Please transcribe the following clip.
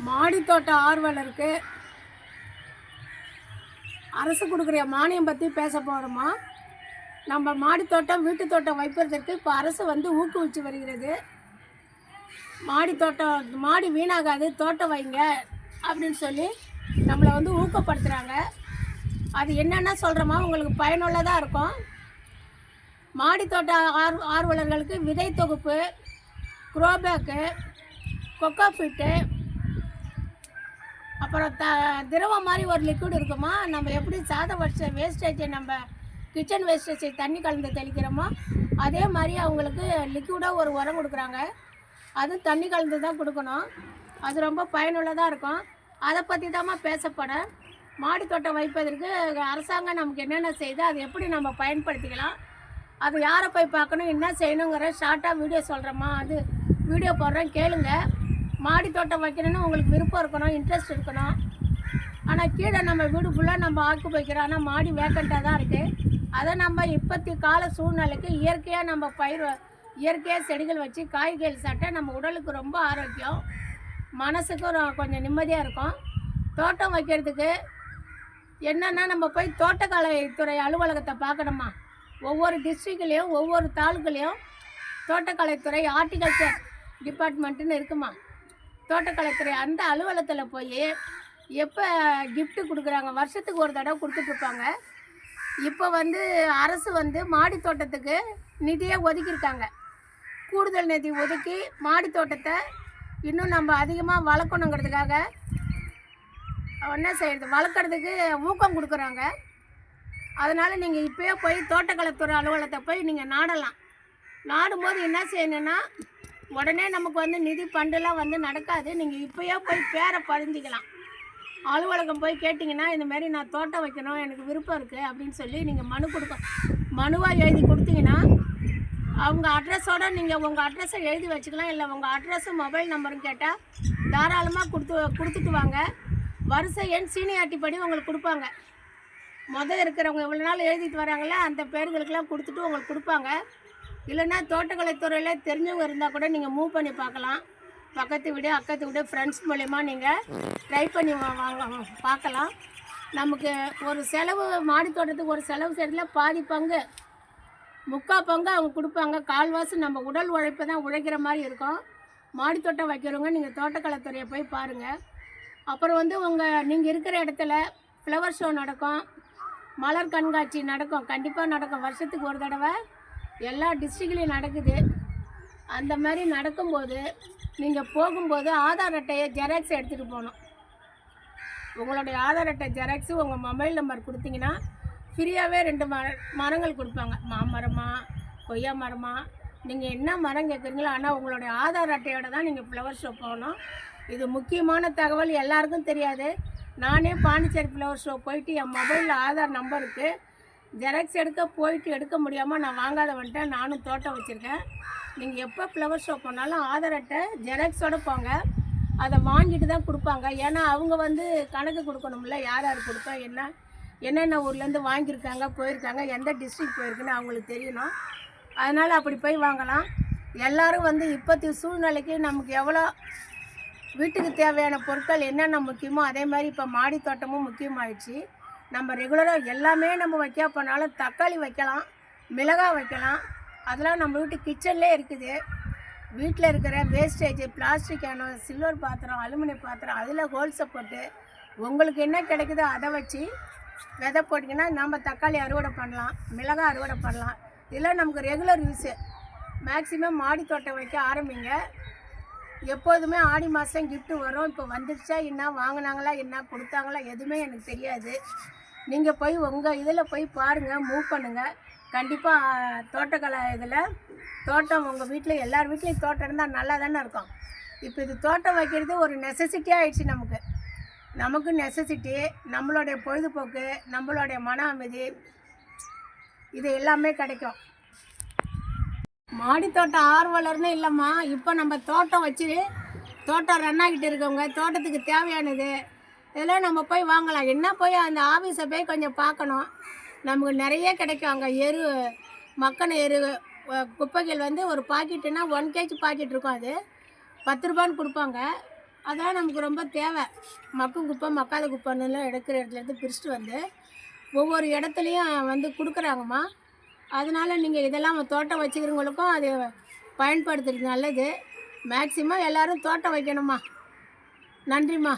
மாடித்தோட்ட ஆர்வலருக்கு அரசு கொடுக்குற மானியம் பற்றி பேச போகிறோமா. நம்ம மாடித்தோட்டம் வீட்டு தோட்டம் வைப்பதற்கு இப்போ அரசு ஊக்குவிச்சு வருகிறது. மாடி வீணாகாது, தோட்டம் வைங்க அப்படின்னு சொல்லி நம்மளை ஊக்கப்படுத்துகிறாங்க. அது என்னென்ன சொல்கிறோமா உங்களுக்கு பயனுள்ளதாக இருக்கும். மாடித்தோட்ட ஆர்வலர்களுக்கு விதை தொகுப்பு, குரோபேக்கு, கொக்கோஃபிட்டு, அப்புறம் திரவம் மாதிரி ஒரு லிக்விட் இருக்குமா. நம்ம எப்படி சாதம் வச்ச வேஸ்டேஜை நம்ம கிச்சன் வேஸ்டேஜை தண்ணி கலந்து தெளிக்கிறோமோ அதே மாதிரி அவங்களுக்கு லிக்விடாக ஒரு உரம் கொடுக்குறாங்க. அதுவும் தண்ணி கலந்து தான் கொடுக்கணும். அது ரொம்ப பயனுள்ளதாக இருக்கும். அதை பற்றி தான் பேசப்பட. மாடித்தோட்டம் வைப்பதற்கு அரசாங்கம் நமக்கு என்னென்ன செய்யுது, அதை எப்படி நம்ம பயன்படுத்திக்கலாம், அது யாரை போய் பார்க்கணும், என்ன செய்யணுங்கிற ஷார்ட்டாக வீடியோ சொல்கிறோமா. அது வீடியோ போடுறேன், கேளுங்க. மாடித்தோட்டம் வைக்கணும்னு உங்களுக்கு விருப்பம் இருக்கணும், இன்ட்ரெஸ்ட் இருக்கணும். ஆனால் கீழே நம்ம வீடு ஃபுல்லாக நம்ம ஆக்கு வைக்கிறோம். ஆனால் மாடி வேக்கண்ட்டாக தான் இருக்குது. அதை நம்ம இப்போத்தி கால சூழ்நிலைக்கு இயற்கையாக நம்ம இயற்கையாக செடிகள் வச்சு காய்கறிகள் சாப்பிட்டா நம்ம உடலுக்கு ரொம்ப ஆரோக்கியம், மனசுக்கும் கொஞ்சம் நிம்மதியாக இருக்கும். தோட்டம் வைக்கிறதுக்கு என்னென்னா நம்ம போய் தோட்டக்கலைத்துறை அலுவலகத்தை பார்க்கணுமா. ஒவ்வொரு டிஸ்ட்ரிக்ட்லேயும் ஒவ்வொரு தாலுக்குலேயும் தோட்டக்கலைத்துறை ஹார்டிகல்ச்சர் டிபார்ட்மெண்ட்டுன்னு இருக்குமா. தோட்டக்கலைத்துறை அந்த அலுவலகத்தில் போய் எப்போ கிஃப்ட்டு கொடுக்குறாங்க, வருஷத்துக்கு ஒரு தடவை கொடுத்துட்ருப்பாங்க. இப்போ அரசு மாடி தோட்டத்துக்கு நிதியை ஒதுக்கியிருக்காங்க. கூடுதல் நிதி ஒதுக்கி மாடி தோட்டத்தை இன்னும் நம்ம அதிகமாக வளர்க்கணுங்கிறதுக்காக என்ன செய்கிறது, வளர்க்குறதுக்கு ஊக்கம் கொடுக்குறாங்க. அதனால் நீங்கள் இப்போயே போய் தோட்டக்கலைத்துறை அலுவலகத்தை போய் நீங்கள் நாடலாம். நாடும்போது என்ன செய்யணுன்னா, உடனே நமக்கு நிதி ஃபண்டெல்லாம் நடக்காது. நீங்கள் இப்போயே போய் பேரை பதிஞ்சிக்கலாம். அலுவலகம் போய் கேட்டிங்கன்னா, இந்தமாரி நான் தோட்டம் வைக்கணும், எனக்கு விருப்பம் இருக்குது அப்படின்னு சொல்லி நீங்கள் மனுவாக எழுதி கொடுத்தீங்கன்னா அவங்க அட்ரஸோடு நீங்கள் உங்கள் அட்ரஸை எழுதி வச்சுக்கலாம். இல்லை உங்கள் அட்ரஸும் மொபைல் நம்பரும் கேட்டால் தாராளமாக கொடுத்துட்டு வாங்க. வரிசை எண் சீனியாரிட்டி படி உங்களுக்கு கொடுப்பாங்க. இருக்கிறவங்க இவ்வளோ நாள் எழுதிட்டு வராங்களே அந்த பேர்களுக்கெல்லாம் கொடுத்துட்டு உங்களுக்கு கொடுப்பாங்க. இல்லைன்னா தோட்டக்கலைத்துறையில் தெரிஞ்சவங்க இருந்தால் கூட நீங்கள் மூவ் பண்ணி பார்க்கலாம். பக்கத்து வீடு, அக்கத்து வீடு, ஃப்ரெண்ட்ஸ் மூலயமா நீங்கள் ட்ரை பண்ணி பார்க்கலாம். நமக்கு ஒரு செலவு, மாடி தோட்டத்துக்கு ஒரு செலவு செய்கிறதுல பாதி பங்கு, முக்கால் பங்கு அவங்க கொடுப்பாங்க. கால்வாசி நம்ம உடல் உழைப்பை தான் உழைக்கிற மாதிரி இருக்கும். மாடித்தோட்டம் வைக்கிறவங்க நீங்கள் தோட்டக்கலைத்துறையை போய் பாருங்கள். அப்புறம் நீங்கள் இருக்கிற இடத்துல ஃப்ளவர் ஷோ நடக்கும், மலர் கண்காட்சி நடக்கும், கண்டிப்பாக நடக்கும். வருஷத்துக்கு ஒரு தடவை எல்லா டிஸ்ட்ரிக்ட்லேயும் நடக்குது. அந்த மாதிரி நடக்கும்போது நீங்கள் போகும்போது ஆதார் அட்டையை ஜெராக்ஸ் எடுத்துகிட்டு போகணும். உங்களுடைய ஆதார் அட்டை ஜெராக்ஸு உங்கள் மொபைல் நம்பர் கொடுத்தீங்கன்னா ஃப்ரீயாகவே 2 மரங்கள் கொடுப்பாங்க. மாமரமா, கொய்யா மரமா, நீங்கள் என்ன மரம் கேட்குறீங்களோ. ஆனால் உங்களுடைய ஆதார் அட்டையோடு தான் நீங்கள் ஃப்ளவர் ஷோ போகணும். இது முக்கியமான தகவல், எல்லாருக்கும் தெரியாது. நானே பாண்டிச்சேரி ஃப்ளவர் ஷோ போயிட்டு என் மொபைலில் ஆதார் நம்பருக்கு ஜெராக்ஸ் எடுக்க முடியாமல் நான் வாங்காத வந்துட்டேன். நானும் தோட்டம் வச்சுருக்கேன். நீங்கள் எப்போ ஃப்ளவர் ஷோ போனாலும் ஆதார் அட்டை ஜெராக்ஸோடு போங்க. அதை வாங்கிட்டு தான் கொடுப்பாங்க. ஏன்னா அவங்க கணக்கு கொடுக்கணும்ல, யார் யார் கொடுத்தா, என்னென்ன ஊர்லேருந்து வாங்கியிருக்காங்க, போயிருக்காங்க, எந்த டிஸ்ட்ரிக்ட் போயிருக்குன்னு அவங்களுக்கு தெரியணும். அதனால் அப்படி போய் வாங்கலாம். எல்லோரும் இப்போத்தி சூழ்நிலைக்கு நமக்கு எவ்வளோ வீட்டுக்கு தேவையான பொருட்கள் என்னென்ன முக்கியமோ அதே மாதிரி இப்போ மாடி தோட்டமும் முக்கியமாகிடுச்சு. நம்ம ரெகுலராக எல்லாமே நம்ம வைக்க போனாலும் தக்காளி வைக்கலாம், மிளகாய் வைக்கலாம். அதெல்லாம் நம்ம வீட்டு கிச்சன்லேயே இருக்குது. வீட்டில் இருக்கிற வேஸ்டேஜ், பிளாஸ்டிக் கேனு, சில்வர் பாத்திரம், அலுமினிய பாத்திரம், அதில் ஹோல்ஸை போட்டு உங்களுக்கு என்ன கிடைக்குதோ அதை வச்சு விதை போட்டிங்கன்னா நம்ம தக்காளி அறுவடை பண்ணலாம், மிளகாய் அறுவடை பண்ணலாம். இதெல்லாம் நமக்கு ரெகுலர் யூஸு. மேக்ஸிமம் மாடி தோட்டம் வைக்க ஆரம்பிங்க. எப்போதுமே ஆடி மாதம் கிஃப்ட்டு வரும். இப்போ வந்துடுச்சா, என்ன வாங்கினாங்களா, என்ன கொடுத்தாங்களா, எதுவுமே எனக்கு தெரியாது. நீங்கள் போய் உங்கள் இதில் போய் பாருங்கள், மூவ் பண்ணுங்கள். கண்டிப்பாக தோட்டக்கலை இதில் தோட்டம் உங்கள் வீட்டில் எல்லார் வீட்லேயும் தோட்டம் இருந்தால் நல்லா தானே இருக்கும். இப்போ இது தோட்டம் வைக்கிறது ஒரு நெசசிட்டியாக ஆகிடுச்சு. நமக்கு நெசசிட்டி, நம்மளுடைய பொழுதுபோக்கு, நம்மளுடைய மன அமைதி, இது எல்லாமே கிடைக்கும். மாடித்தோட்டம் ஆர்வலர்னு இல்லைம்மா. இப்போ நம்ம தோட்டம் வச்சு தோட்டம் ரன் ஆகிட்டு இருக்கவங்க தோட்டத்துக்கு தேவையானது இதெல்லாம் நம்ம போய் வாங்கலாம். என்ன போய் அந்த ஆஃபீஸை போய் கொஞ்சம் பார்க்கணும். நமக்கு நிறைய கிடைக்கும். அங்கே மக்கின குப்பைகள் ஒரு பாக்கெட்டுனா 1 kg பாக்கெட் இருக்கும். அது 10 ரூபான்னு கொடுப்பாங்க. அதான் நமக்கு ரொம்ப தேவை. மக்கும் குப்பை மக்காத குப்பைன்னுலாம் எடுக்கிற இடத்துலேருந்து பிரிச்சுட்டு வந்து ஒவ்வொரு இடத்துலையும் வந்து கொடுக்குறாங்கம்மா. அதனால் நீங்கள் இதெல்லாம் தோட்டம் வச்சுக்கிறவங்களுக்கும் அது பயன்படுத்துறது நல்லது. மேக்சிமம் எல்லோரும் தோட்டம் வைக்கணும்மா. நன்றிம்மா.